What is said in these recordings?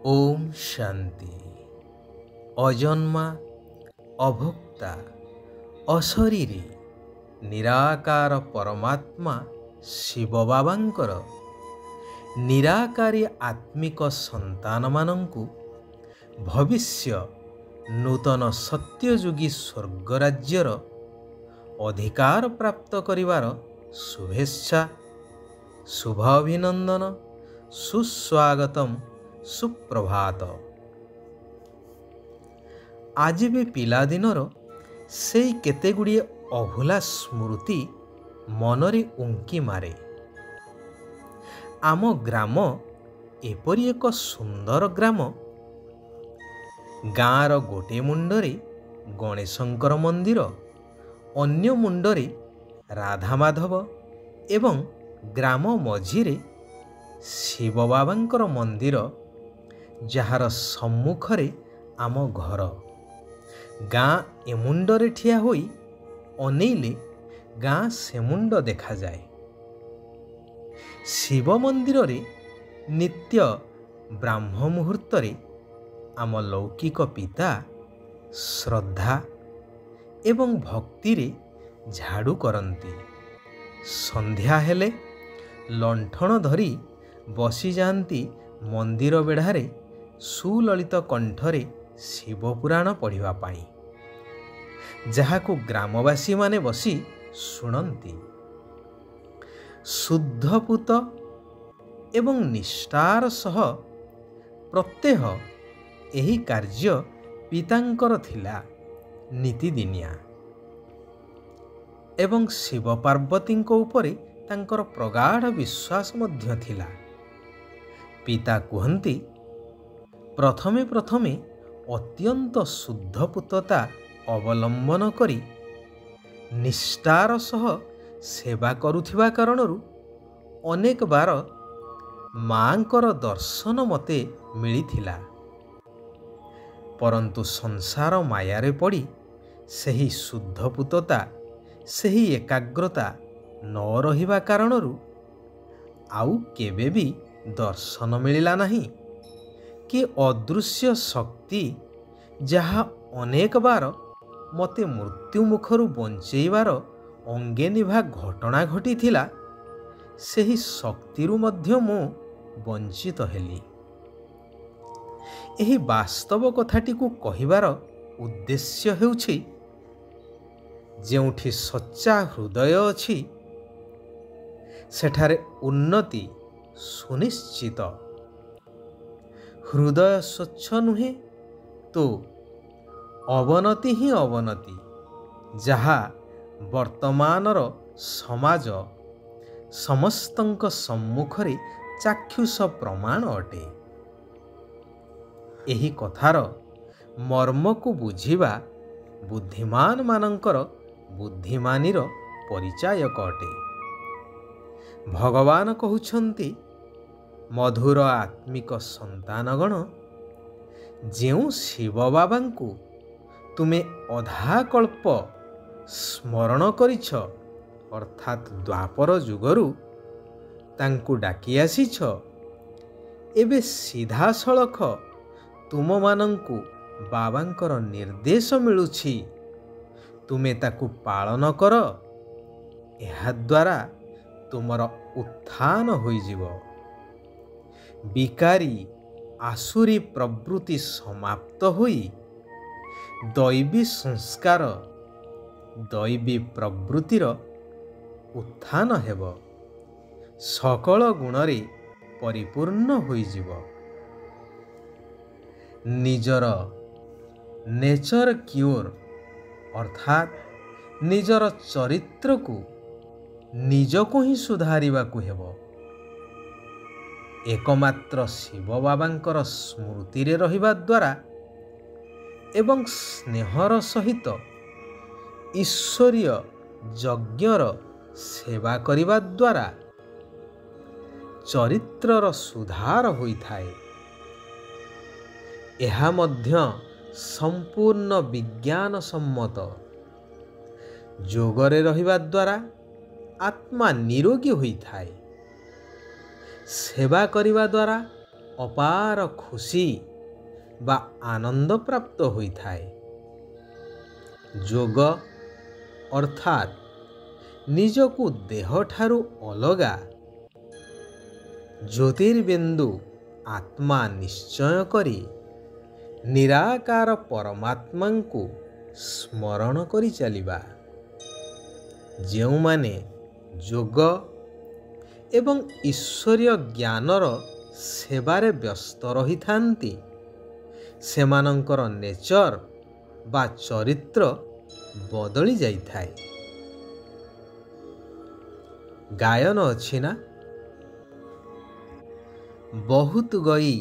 ओम शांति। अजन्मा अभोक्ता अशरीरी निराकार परमात्मा शिव बाबांकर निराकारी आत्मिक संतान मानंकु भविष्य नूतन सत्ययुगी स्वर्गराज्यर अधिकार प्राप्त करिवार शुभेच्छा शुभ अभिनंदन सुस्वागतम सुप्रभात। आज भी पिलादिनर से केतेगुड़िए अभुला स्मृति मनरे उंकी मारे। आम ग्राम एपरी एक सुंदर ग्राम। गाँर गोटे मुंडरे गणेशंकर मंदिर, अन्य मुंडरे राधा माधव एवं ग्राम मझिरे शिव बाबांकर मंदिर, जार सम्मुखरे आम घर। गाँ एमुंडरे ठिया होई अनेइले गाँ सेमुंड देखा जाए। शिव मंदिर रे नित्य ब्राह्म मुहूर्तरे आम लौकिक पिता श्रद्धा एवं भक्ति रे झाड़ू करती। संध्या हेले लंठन धरी बसी जाती मंदिर बेढ़ारे सुललित कंठरे शिव पुराण पढ़िबा पाई, जहाकु ग्रामवासी माने बसी शुणती। शुद्धपूत एवं निष्ठार सह प्रत्यह एही कार्य पितांकर थिला नीतिदिनिया एवं शिव पार्वतींको उपरे तांकर प्रगाढ़ विश्वास मध्य थिला। पिता कहती, प्रथमे प्रथमे अत्यंत शुद्धपूतता अवलंबन करी निष्ठार सह सेवा करुथिबा कारणरू अनेक बार मांकर दर्शन मते मिलिथिला। परंतु संसार मायारे पड़ी सही शुद्धपूतता सही एकाग्रता न रहिबा कारणरू आउ केबे भी दर्शन मिलिला नहीं कि अदृश्य शक्ति जहा अनेक बार मते मृत्यु मुखरू बंचेइबार अंगे निभा घटना घटी थिला, सही शक्तिरू मध्य मु वंचित हेली। एही वास्तव कथाटिकु कहिबार उद्देश्य हेउछि, जेउठी सच्चा हृदय अछि सेठारे उन्नति सुनिश्चित। हृदय स्वच्छ नुहे तो अवनति ही अवनति, जहा वर्तमानर समाज समस्तंक सम्मुखरे चाक्षुष प्रमाण अटे। एही कथार मर्म को बुझिबा बुद्धिमान मानंकर बुद्धिमानीर परिचायक अटे। भगवान कहउछंती, मधुर आत्मिक संतानगण, जेउ शिव बाबांकु तुमे अधा कल्प स्मरण करिछ, अर्थात द्वापर जुगरु तांकु डाकी आसीछ, एबे सीधा सळख तुम मानंकु बाबांकर निर्देश मिलुछि, तुमे ताकु पालन कर। एहा द्वारा तुमर उत्थान होइजिवो। विकारी आसुरी प्रवृत्ति समाप्त होई दैवी संस्कार दैवी प्रवृत्तिर उत्थान हेबो। सकल गुणरे परिपूर्ण होइजिवो। निजर नेचर क्योर अर्थात निजर चरित्र को निजको ही सुधारिबा को हेबो। एकमात्र शिव बाबांकर स्मृति रे रहिबा द्वारा एवं स्नेहर सहित ईश्वरीय यज्ञर सेवा करिबा द्वारा चरित्रर सुधार होइथाए। एहा मध्य संपूर्ण विज्ञान सम्मत। जोगरे रहिबा द्वारा आत्मा निरोगी होइथाए। सेवा करिबा द्वारा ଅପାର ଖୁସି ବା ଆନନ୍ଦ ପ୍ରାପ୍ତ ହୋଇଥାଏ। ଯୋଗ ଅର୍ଥାତ୍ ନିଜକୁ ଦେହଠାରୁ ଅଲଗା ଜ୍ୟୋତିର୍ବିନ୍ଦୁ ଆତ୍ମା ନିଶ୍ଚୟ କରି ନିରାକାର ପରମାତ୍ମାଙ୍କୁ ସ୍ମରଣ କରି ଚାଲିବା। ଯେଉଁମାନେ ଯୋଗ ଏବଂ ଈଶ୍ୱରୀୟ ଜ୍ଞାନର ସେବାରେ ବ୍ୟସ୍ତ ରହିଥାନ୍ତି ସେମାନଙ୍କର ନେଚର ବା ଚରିତ୍ର ବଦଳି ଯାଇଥାଏ। ଗାୟନ ଅଛି ନା, ବହୁତ ଗଇ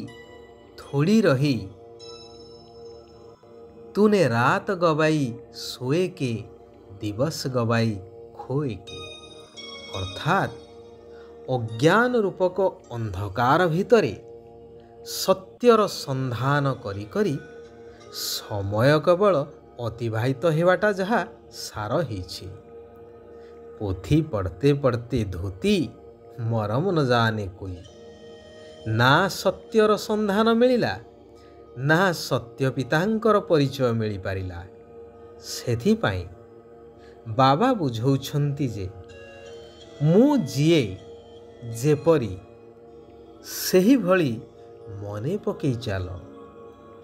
ଥୋଡ଼ି ରହି तूने रात गवाई सोए के दिवस गवाई खोए के। अर्थात अज्ञान रूपक अंधकार भितरे सत्यर संधान करी करी समय केवल अतिबाहित हेबाटा जहा सार होइछि। पोथी पढ़ते पढ़ते धोती मरम न जाने कोई। ना सत्यर संधान मिलिला ना सत्य पितांकर परिचय मिली पारिला। सेथिपाई बाबा बुझौछंती जे मु जिए जेपरी सेही भली मने पकई चाल।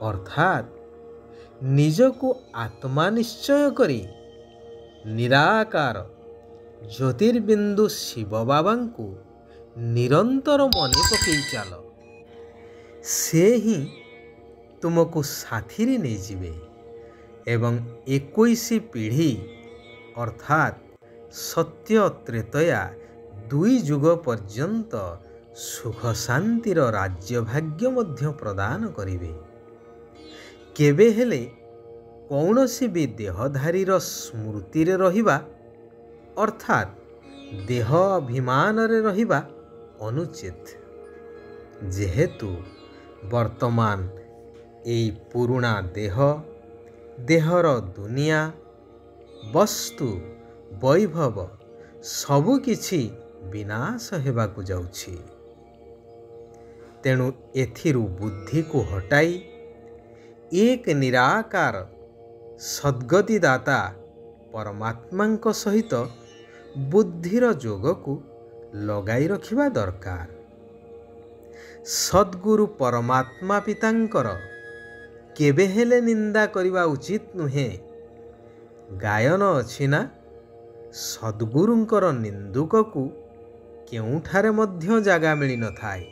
अर्थात निजको आत्मा निश्चय करी निराकार ज्योतिर्बिंदु शिव बाबांकु निरंतर मने पकई चाल। से ही तुमको साथी रे नहीं जीवे एवं 21 पीढ़ी अर्थात सत्य त्रेतया 2 युग पर्यंत सुख शांतिर राज्य भाग्य मध्य प्रदान करिवे। केबे हेले कौनसी भी देहधारीर स्मृति रे रहिबा अर्थात देह अभिमान रे रहिबा अनुचित। जेहेतु वर्तमान एई पुरुणा देहर दुनिया वस्तु वैभव सबु किछि विनाश हेबाकु जाउछि। तेणु एथिरु बुद्धि को हटाई एक निराकार सद्गतिदाता परमात्मांक सहित बुद्धिर जोग को लगाई रखिबा दरकार। सद्गुरु परमात्मा पितांकर केबे हेले निंदा करिबा उचित नुहे। गायन अछि ना, सद्गुरुंकर निंदुक को केउठारे मध्य जागा मिली न थाए।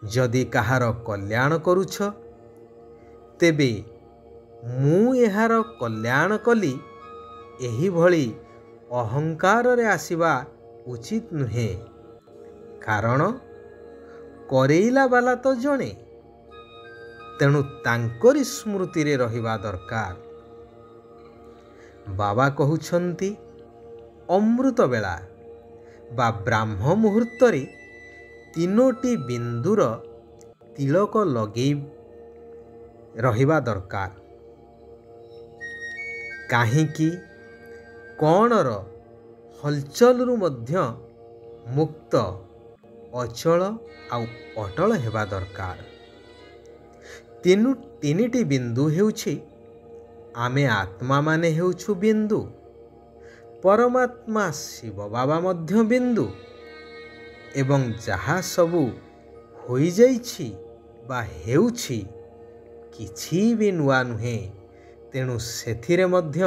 जदि कहार कल्याण करुछ तेबे मु एहार कल्याण कली एही भली अहंकार रे आसीबा उचित नुहे। कारण करेइला बाला तो जणे, तेणु तांकरी स्मृति रे रहिबा दरकार। बाबा कहुछंती अमृत बेला बा ब्राह्म मुहूर्त रे 3टी बिंदुर तिलक लगेई रहिबा दरकार। काहींकि कणर हलचलरू मध्य मुक्त अचल आउ अटल हेबा दरकार। 3टी बिंदु हेउछि आमे आत्मा माने हेउछु बिंदु, परमात्मा शिव बाबा मध्य बिंदु एवं जहा सबु होई जाइछि बा हेउछि किछि भी नुआ नुहे। तेणु सेथिरे मध्य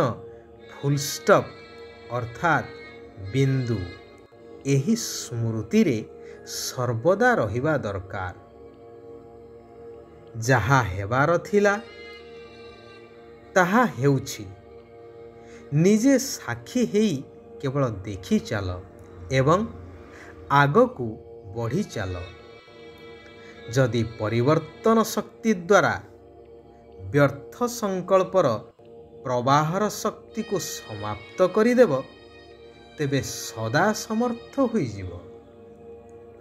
फुल स्टॉप अर्थात बिंदु एही स्मृति रे सर्वदा रहिबा दरकार। जहा हेबार थिला ताहा हेउछि। निजे साक्षी हेई केवल देखी चाल एवं आगकू बढ़ी चाल। जदि परिवर्तन शक्ति द्वारा व्यर्थ संकल्पर प्रवाहर शक्ति को समाप्त करिदेव तेबे सदा समर्थ होई जीव।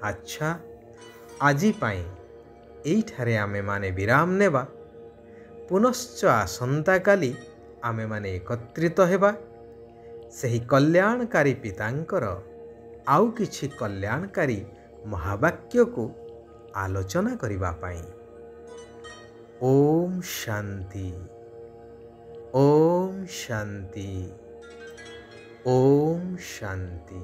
अच्छा, आजी पाई एइठारे आमे माने विराम नेबा। पुनश्च आसंता काली आमे माने एकत्रित हेबा सही कल्याणकारी पितांकर आउ किछि कल्याणकारी महावाक्य को ଆଲୋଚନା କରିବା ପାଇଁ। ଓମ୍ ଶାନ୍ତି। ଓମ୍ ଶାନ୍ତି। ଓମ୍ ଶାନ୍ତି।